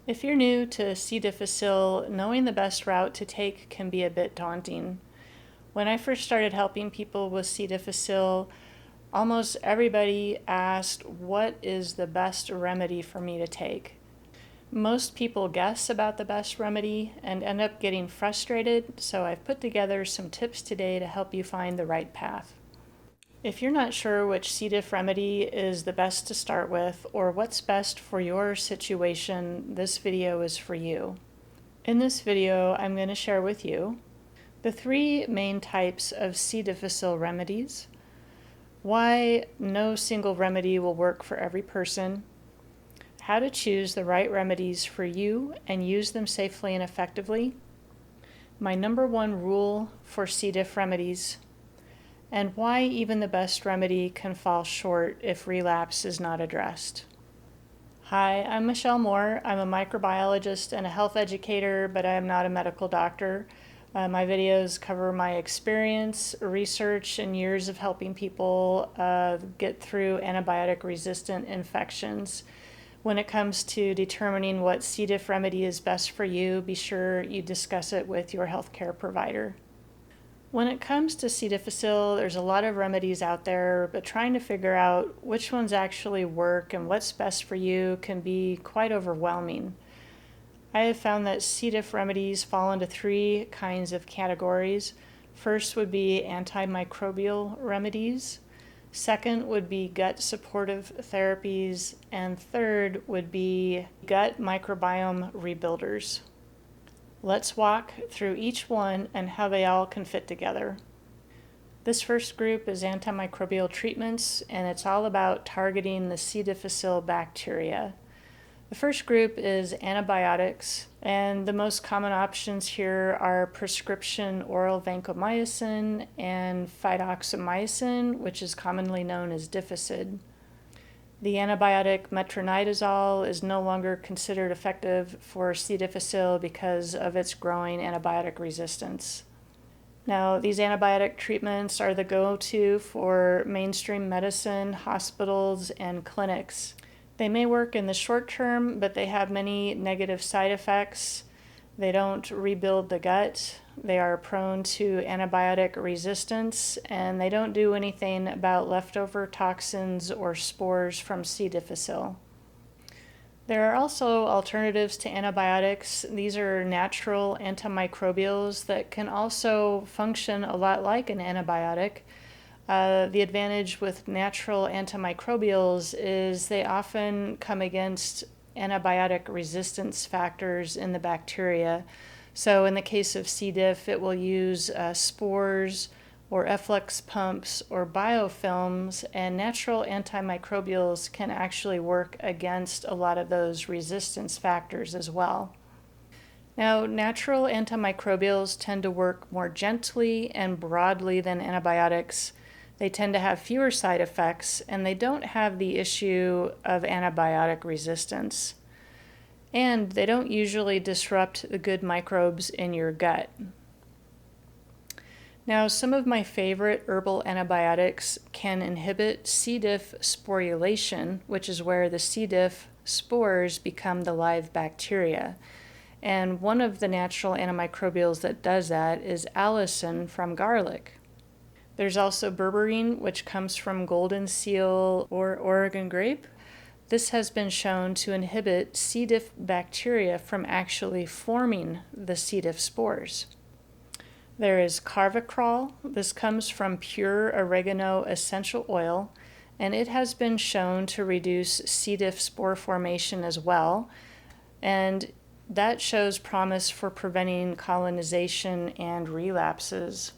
If you're new to C. difficile, knowing the best route to take can be a bit daunting. When I first started helping people with C. difficile, almost everybody asked, what is the best remedy for me to take? Most people guess about the best remedy and end up getting frustrated, so I've put together some tips today to help you find the right path. If you're not sure which C. diff remedy is the best to start with or what's best for your situation, this video is for you. In this video, I'm going to share with you the three main types of C. difficile remedies, why no single remedy will work for every person, how to choose the right remedies for you and use them safely and effectively, my number one rule for C. diff remedies, and why even the best remedy can fall short if relapse is not addressed. Hi, I'm Michelle Moore. I'm a microbiologist and a health educator, but I am not a medical doctor. My videos cover my experience, research, and years of helping people get through antibiotic-resistant infections. When it comes to determining what C. diff remedy is best for you, be sure you discuss it with your healthcare provider. When it comes to C. difficile, there's a lot of remedies out there, but trying to figure out which ones actually work and what's best for you can be quite overwhelming. I have found that C. diff remedies fall into three kinds of categories. First would be antimicrobial remedies. Second would be gut supportive therapies. And third would be gut microbiome rebuilders. Let's walk through each one and how they all can fit together. This first group is antimicrobial treatments, and it's all about targeting the C. difficile bacteria. The first group is antibiotics, and the most common options here are prescription oral vancomycin and fidaxomicin, which is commonly known as difficile. The antibiotic metronidazole is no longer considered effective for C. difficile because of its growing antibiotic resistance. Now, these antibiotic treatments are the go-to for mainstream medicine, hospitals, and clinics. They may work in the short term, but they have many negative side effects. They don't rebuild the gut. They are prone to antibiotic resistance, and they don't do anything about leftover toxins or spores from C. difficile. There are also alternatives to antibiotics. These are natural antimicrobials that can also function a lot like an antibiotic. The advantage with natural antimicrobials is they often come against antibiotic resistance factors in the bacteria. So in the case of C. diff, it will use spores or efflux pumps or biofilms, and natural antimicrobials can actually work against a lot of those resistance factors as well. Now, natural antimicrobials tend to work more gently and broadly than antibiotics. They tend to have fewer side effects, and they don't have the issue of antibiotic resistance. And they don't usually disrupt the good microbes in your gut. Now, some of my favorite herbal antibiotics can inhibit C. diff sporulation, which is where the C. diff spores become the live bacteria. And one of the natural antimicrobials that does that is allicin from garlic. There's also berberine, which comes from golden seal or Oregon grape. This has been shown to inhibit C. diff bacteria from actually forming the C. diff spores. There is carvacrol. This comes from pure oregano essential oil, and it has been shown to reduce C. diff spore formation as well, and that shows promise for preventing colonization and relapses.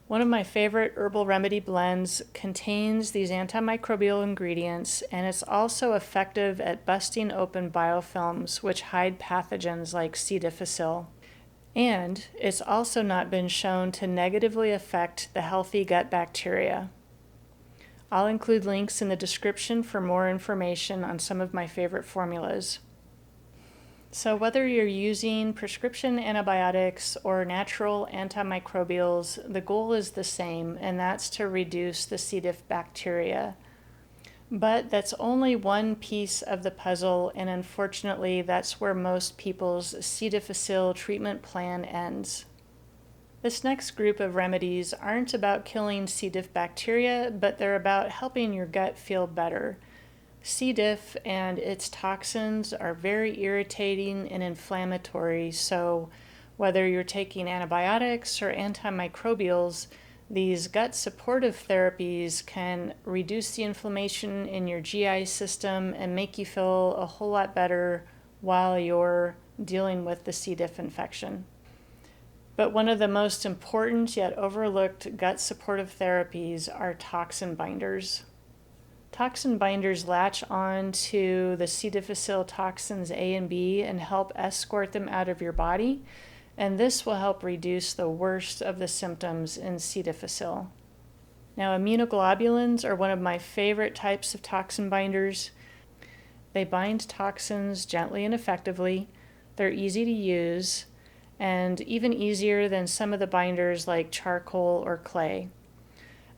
One of my favorite herbal remedy blends contains these antimicrobial ingredients, and it's also effective at busting open biofilms which hide pathogens like C. difficile. And it's also not been shown to negatively affect the healthy gut bacteria. I'll include links in the description for more information on some of my favorite formulas. So whether you're using prescription antibiotics or natural antimicrobials, the goal is the same, and that's to reduce the C. diff bacteria. But that's only one piece of the puzzle, and unfortunately, that's where most people's C. difficile treatment plan ends. This next group of remedies aren't about killing C. diff bacteria, but they're about helping your gut feel better. C. diff and its toxins are very irritating and inflammatory, so whether you're taking antibiotics or antimicrobials, these gut supportive therapies can reduce the inflammation in your GI system and make you feel a whole lot better while you're dealing with the C. diff infection. But one of the most important yet overlooked gut supportive therapies are toxin binders. Toxin binders latch on to the C. difficile toxins A and B and help escort them out of your body, and this will help reduce the worst of the symptoms in C. difficile. Now, immunoglobulins are one of my favorite types of toxin binders. They bind toxins gently and effectively. They're easy to use, and even easier than some of the binders like charcoal or clay.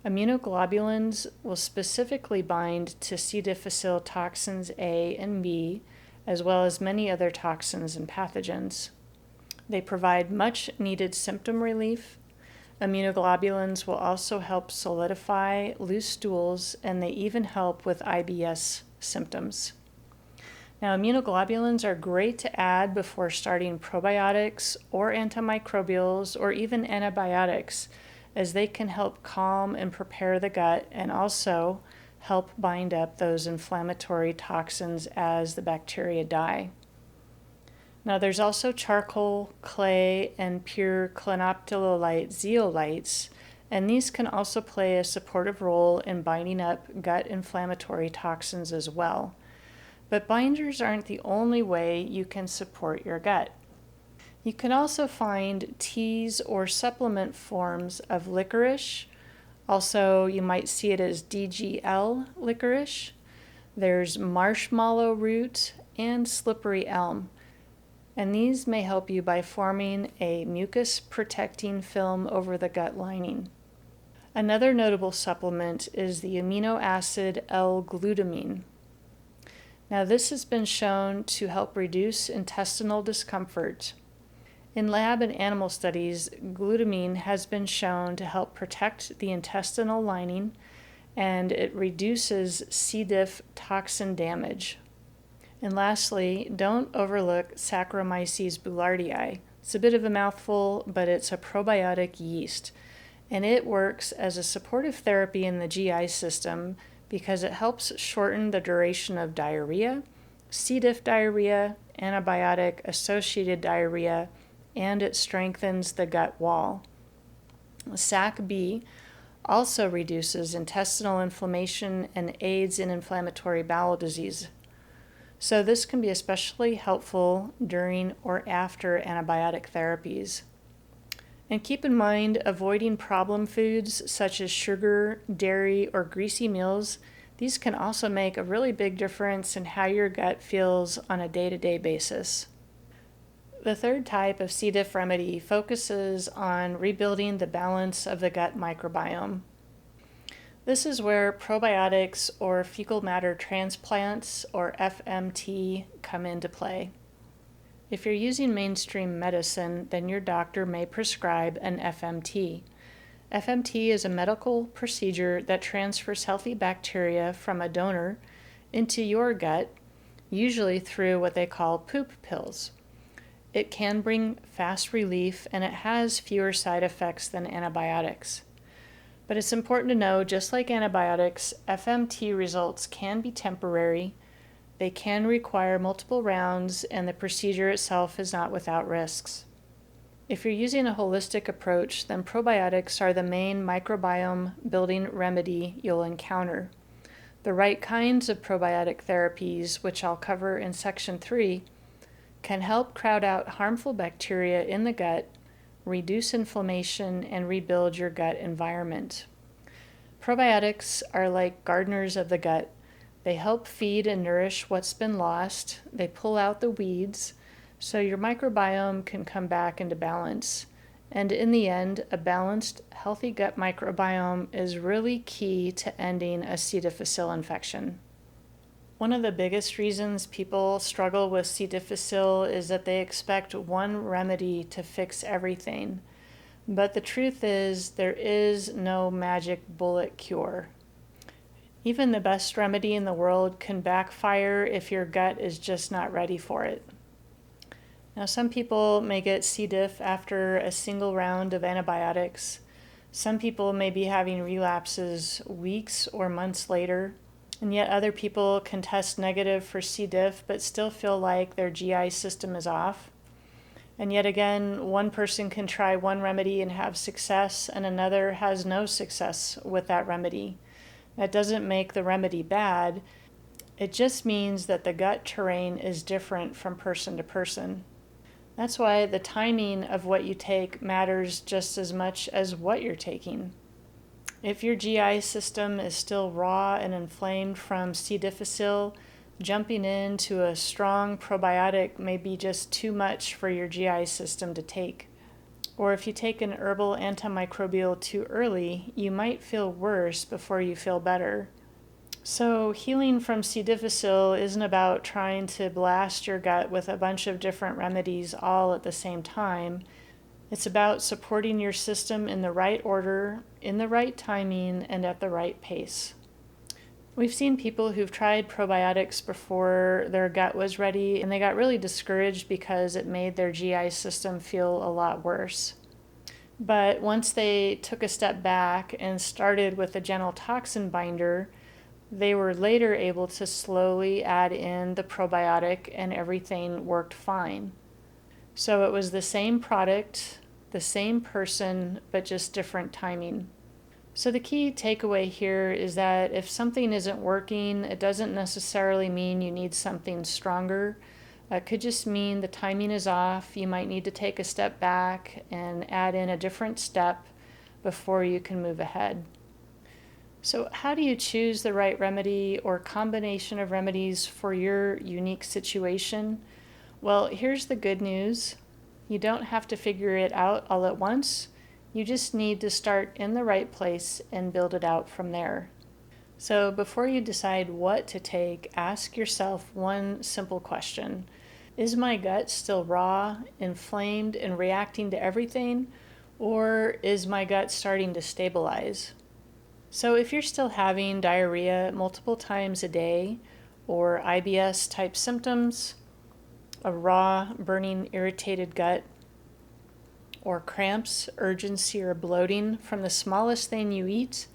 Immunoglobulins will specifically bind to C. difficile toxins A and B, as well as many other toxins and pathogens. They provide much needed symptom relief. Immunoglobulins will also help solidify loose stools, and they even help with IBS symptoms. Now, immunoglobulins are great to add before starting probiotics or antimicrobials or even antibiotics, as they can help calm and prepare the gut and also help bind up those inflammatory toxins as the bacteria die. Now, there's also charcoal, clay, and pure clinoptilolite zeolites, and these can also play a supportive role in binding up gut inflammatory toxins as well. But binders aren't the only way you can support your gut. You can also find teas or supplement forms of licorice. Also, you might see it as DGL licorice. There's marshmallow root and slippery elm. And these may help you by forming a mucus protecting film over the gut lining. Another notable supplement is the amino acid L-glutamine. Now, this has been shown to help reduce intestinal discomfort. In lab and animal studies, glutamine has been shown to help protect the intestinal lining, and it reduces C. diff toxin damage. And lastly, don't overlook Saccharomyces boulardii. It's a bit of a mouthful, but it's a probiotic yeast, and it works as a supportive therapy in the GI system because it helps shorten the duration of diarrhea, C. diff diarrhea, antibiotic-associated diarrhea, and it strengthens the gut wall. Sac-B also reduces intestinal inflammation and aids in inflammatory bowel disease. So this can be especially helpful during or after antibiotic therapies. And keep in mind, avoiding problem foods such as sugar, dairy, or greasy meals, these can also make a really big difference in how your gut feels on a day-to-day basis. The third type of C. diff remedy focuses on rebuilding the balance of the gut microbiome. This is where probiotics or fecal matter transplants, or FMT, come into play. If you're using mainstream medicine, then your doctor may prescribe an FMT. FMT is a medical procedure that transfers healthy bacteria from a donor into your gut, usually through what they call poop pills. It can bring fast relief, and it has fewer side effects than antibiotics. But it's important to know, just like antibiotics, FMT results can be temporary, they can require multiple rounds, and the procedure itself is not without risks. If you're using a holistic approach, then probiotics are the main microbiome building remedy you'll encounter. The right kinds of probiotic therapies, which I'll cover in Section 3, can help crowd out harmful bacteria in the gut, reduce inflammation, and rebuild your gut environment. Probiotics are like gardeners of the gut. They help feed and nourish what's been lost. They pull out the weeds so your microbiome can come back into balance. And in the end, a balanced, healthy gut microbiome is really key to ending a C. difficile infection. One of the biggest reasons people struggle with C. difficile is that they expect one remedy to fix everything. But the truth is, there is no magic bullet cure. Even the best remedy in the world can backfire if your gut is just not ready for it. Now, some people may get C. diff after a single round of antibiotics. Some people may be having relapses weeks or months later. And yet other people can test negative for C. diff but still feel like their GI system is off. And yet again, one person can try one remedy and have success, and another has no success with that remedy. That doesn't make the remedy bad. It just means that the gut terrain is different from person to person. That's why the timing of what you take matters just as much as what you're taking. If your GI system is still raw and inflamed from C. difficile, jumping into a strong probiotic may be just too much for your GI system to take. Or if you take an herbal antimicrobial too early, you might feel worse before you feel better. So healing from C. difficile isn't about trying to blast your gut with a bunch of different remedies all at the same time. It's about supporting your system in the right order, in the right timing, and at the right pace. We've seen people who've tried probiotics before their gut was ready, and they got really discouraged because it made their GI system feel a lot worse. But once they took a step back and started with a gentle toxin binder, they were later able to slowly add in the probiotic, and everything worked fine. So it was the same product, the same person, but just different timing. So the key takeaway here is that if something isn't working, it doesn't necessarily mean you need something stronger. It could just mean the timing is off. You might need to take a step back and add in a different step before you can move ahead. So how do you choose the right remedy or combination of remedies for your unique situation? Well, here's the good news. You don't have to figure it out all at once. You just need to start in the right place and build it out from there. So before you decide what to take, ask yourself one simple question. Is my gut still raw, inflamed, and reacting to everything? Or is my gut starting to stabilize? So if you're still having diarrhea multiple times a day, or IBS type symptoms, a raw, burning, irritated gut, or cramps, urgency, or bloating from the smallest thing you eat,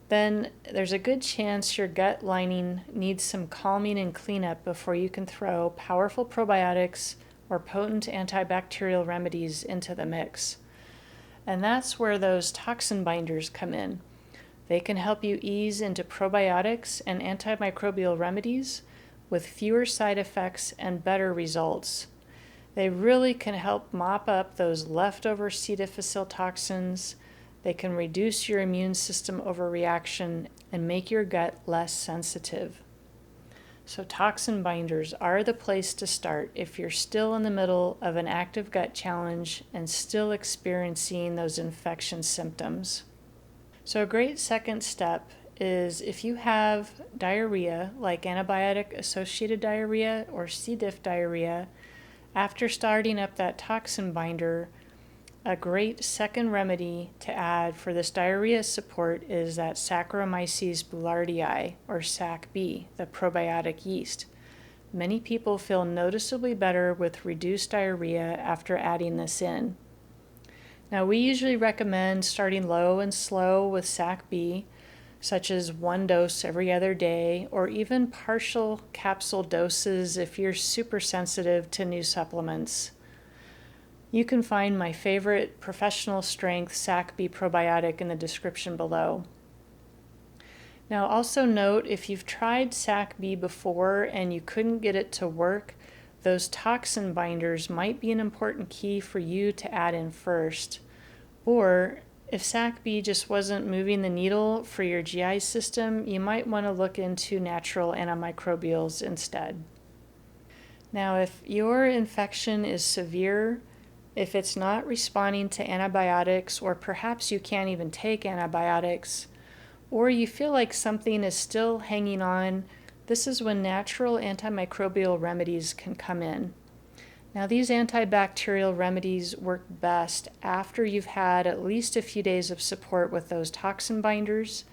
then there's a good chance your gut lining needs some calming and cleanup before you can throw powerful probiotics or potent antibacterial remedies into the mix. And that's where those toxin binders come in. They can help you ease into probiotics and antimicrobial remedies with fewer side effects and better results. They really can help mop up those leftover C. difficile toxins. They can reduce your immune system overreaction and make your gut less sensitive. So toxin binders are the place to start if you're still in the middle of an active gut challenge and still experiencing those infection symptoms. So a great second step is if you have diarrhea, like antibiotic-associated diarrhea or C. diff diarrhea, after starting up that toxin binder, a great second remedy to add for this diarrhea support is that Saccharomyces boulardii, or Sac-B, the probiotic yeast. Many people feel noticeably better with reduced diarrhea after adding this in. Now, we usually recommend starting low and slow with Sac-B, such as one dose every other day, or even partial capsule doses if you're super sensitive to new supplements. You can find my favorite professional strength Sac-B probiotic in the description below. Now, also note, if you've tried Sac-B before and you couldn't get it to work, those toxin binders might be an important key for you to add in first. Or if Sac-B just wasn't moving the needle for your GI system, you might want to look into natural antimicrobials instead. Now, if your infection is severe, If it's not responding to antibiotics, or perhaps you can't even take antibiotics, or you feel like something is still hanging on, this is when natural antimicrobial remedies can come in. Now, these antibacterial remedies work best after you've had at least a few days of support with those toxin binders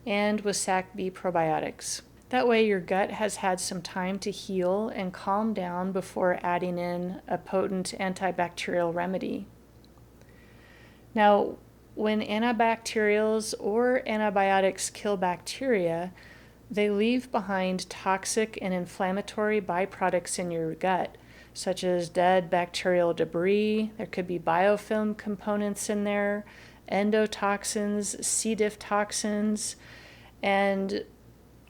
and with Sac B probiotics. That way your gut has had some time to heal and calm down before adding in a potent antibacterial remedy. Now, when antibacterials or antibiotics kill bacteria, they leave behind toxic and inflammatory byproducts in your gut, such as dead bacterial debris. There could be biofilm components in there, endotoxins, C. diff toxins, and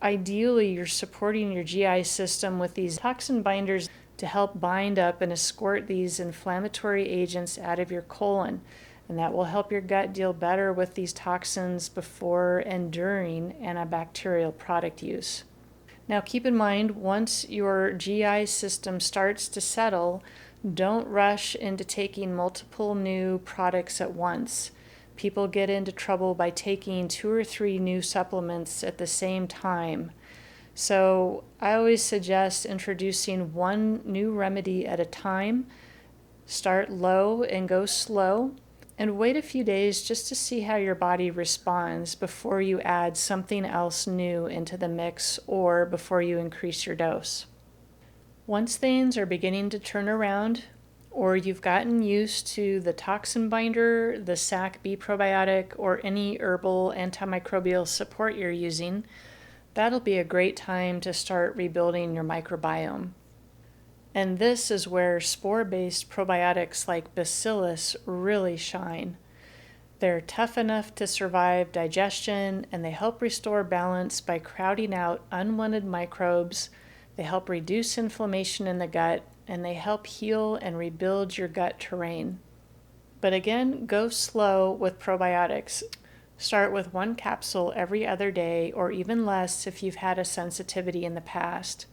ideally you're supporting your GI system with these toxin binders to help bind up and escort these inflammatory agents out of your colon. And that will help your gut deal better with these toxins before and during antibacterial product use. Now keep in mind, once your GI system starts to settle, don't rush into taking multiple new products at once. People get into trouble by taking 2 or 3 new supplements at the same time. So I always suggest introducing one new remedy at a time. Start low and go slow, and wait a few days just to see how your body responds before you add something else new into the mix or before you increase your dose. Once things are beginning to turn around, or you've gotten used to the toxin binder, the Sac B probiotic, or any herbal antimicrobial support you're using, that'll be a great time to start rebuilding your microbiome. And this is where spore-based probiotics like Bacillus really shine. They're tough enough to survive digestion, and they help restore balance by crowding out unwanted microbes. They help reduce inflammation in the gut, and they help heal and rebuild your gut terrain. But again, go slow with probiotics. Start with 1 capsule every other day, or even less if you've had a sensitivity in the past.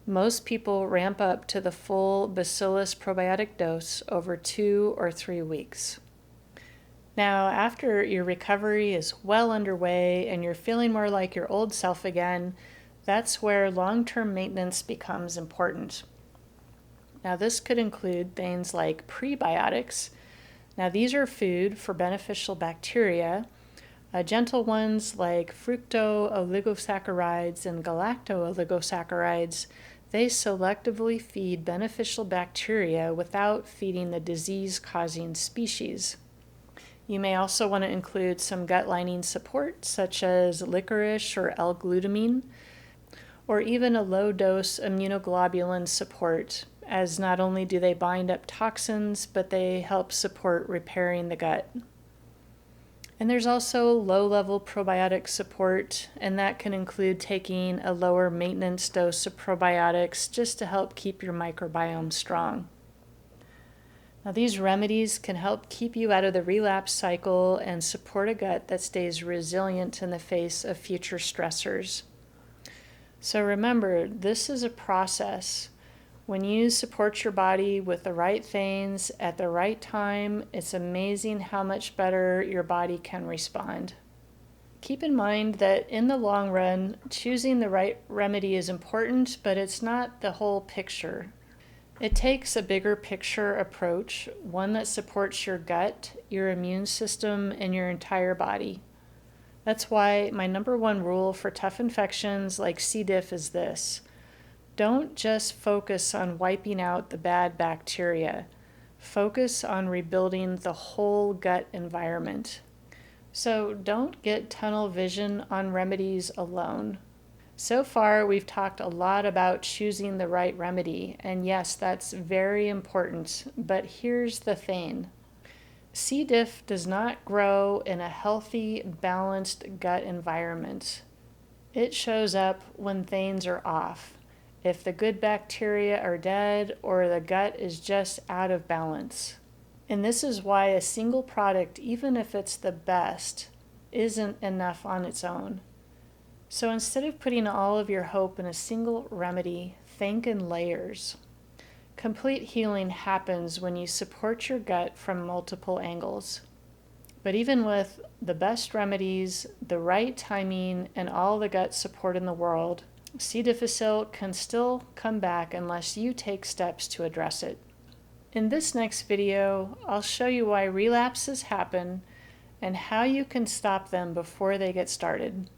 Most people ramp up to the full Bacillus probiotic dose over 2 or 3 weeks. Now, after your recovery is well underway and you're feeling more like your old self again, that's where long-term maintenance becomes important. Now, this could include things like prebiotics. Now, these are food for beneficial bacteria. Gentle ones like fructooligosaccharides and galactooligosaccharides, they selectively feed beneficial bacteria without feeding the disease-causing species. You may also want to include some gut lining support, such as licorice or L-glutamine, or even a low-dose immunoglobulin support, as not only do they bind up toxins, but they help support repairing the gut. And there's also low-level probiotic support, and that can include taking a lower maintenance dose of probiotics just to help keep your microbiome strong. Now, these remedies can help keep you out of the relapse cycle and support a gut that stays resilient in the face of future stressors. So remember, this is a process. When you support your body with the right things at the right time, it's amazing how much better your body can respond. Keep in mind that in the long run, choosing the right remedy is important, but it's not the whole picture. It takes a bigger picture approach, one that supports your gut, your immune system, and your entire body. That's why my number 1 rule for tough infections like C. diff is this: don't just focus on wiping out the bad bacteria. Focus on rebuilding the whole gut environment. So don't get tunnel vision on remedies alone. So far, we've talked a lot about choosing the right remedy, and yes, that's very important, but here's the thing. C. diff does not grow in a healthy, balanced gut environment. It shows up when things are off. If the good bacteria are dead or the gut is just out of balance. And this is why a single product, even if it's the best, isn't enough on its own. So instead of putting all of your hope in a single remedy, think in layers. Complete healing happens when you support your gut from multiple angles. But even with the best remedies, the right timing, and all the gut support in the world, C. difficile can still come back unless you take steps to address it. In this next video, I'll show you why relapses happen and how you can stop them before they get started.